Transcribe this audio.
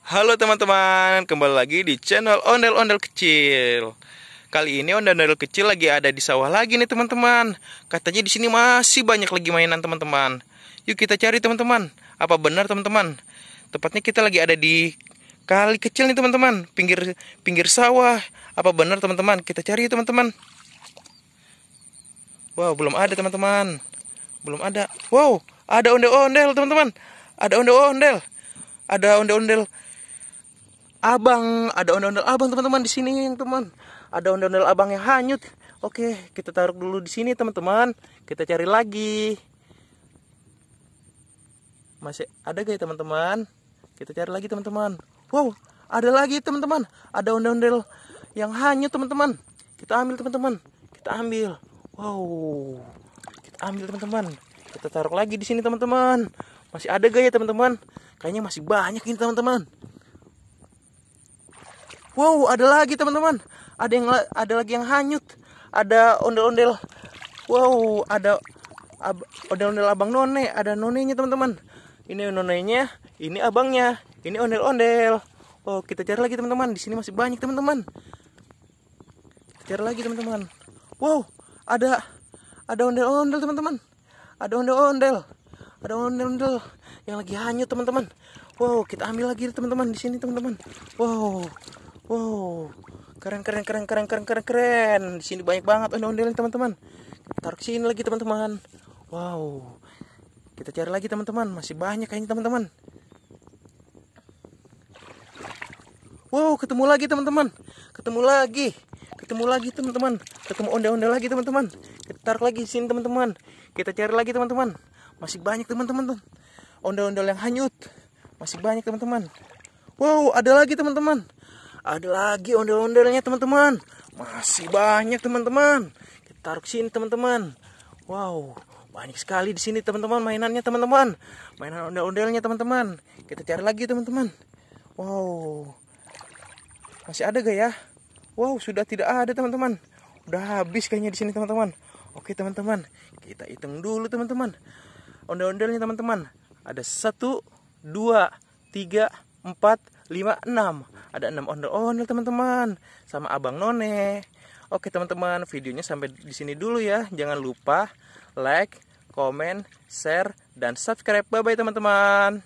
Halo teman-teman, kembali lagi di channel Ondel-Ondel Kecil. Kali ini ondel-ondel kecil lagi ada di sawah lagi nih teman-teman. Katanya di sini masih banyak lagi mainan teman-teman. Yuk kita cari teman-teman. Apa benar teman-teman? Tepatnya kita lagi ada di kali kecil nih teman-teman, pinggir sawah. Apa benar teman-teman? Kita cari teman-teman. Wow, belum ada teman-teman. Belum ada. Wow, ada ondel-ondel teman-teman. Ada ondel-ondel. Ada ondel-ondel abang, ada ondel-ondel abang teman-teman di sini teman. Ada ondel-ondel abang yang hanyut. Oke, kita taruh dulu di sini teman-teman. Kita cari lagi. Masih ada gak ya teman-teman? Kita cari lagi teman-teman. Wow, ada lagi teman-teman. Ada ondel-ondel yang hanyut teman-teman. Kita ambil teman-teman. Kita ambil. Wow, kita ambil teman-teman. Kita taruh lagi di sini teman-teman. Masih ada gak ya teman-teman? Kayaknya masih banyak ini teman-teman. Wow, ada lagi teman-teman. Ada lagi yang hanyut. Ada ondel-ondel. Wow, ada ondel-ondel abang none. Ada nonenya teman-teman. Ini nonenya, ini abangnya. Ini ondel-ondel. Oh, kita cari lagi teman-teman. Di sini masih banyak teman-teman. Kita cari lagi teman-teman. Wow, ada ondel-ondel teman-teman. Ada ondel-ondel. Ada ondel-ondel yang lagi hanyut teman-teman. Wow, kita ambil lagi teman-teman di sini teman-teman. Wow. Wow. Keren. Di sini banyak banget ondel-ondelnya teman-teman. Kita taruh sini lagi teman-teman. Wow. Kita cari lagi teman-teman, masih banyak kayaknya teman-teman. Wow, ketemu lagi teman-teman. Ketemu lagi teman-teman. Ketemu ondel-ondel lagi teman-teman. Kita taruh lagi di sini teman-teman. Kita cari lagi teman-teman. Masih banyak teman-teman. Ondel-ondel yang hanyut. Masih banyak teman-teman. Wow, ada lagi teman-teman. Ada lagi ondel-ondelnya teman-teman. Masih banyak teman-teman. Kita taruh sini teman-teman. Wow, banyak sekali di sini teman-teman mainannya teman-teman. Mainan ondel-ondelnya teman-teman. Kita cari lagi teman-teman. Wow. Masih ada gak ya? Wow, sudah tidak ada teman-teman. Udah habis kayaknya di sini teman-teman. Oke teman-teman, kita hitung dulu teman-teman. Ondel-ondelnya teman-teman. Ada 1, 2, 3, 4, 5, 6. Ada 6 ondel-ondel teman-teman. Sama abang none. Oke teman-teman, videonya sampai di sini dulu ya. Jangan lupa like, comment, share, dan subscribe. Bye-bye teman-teman.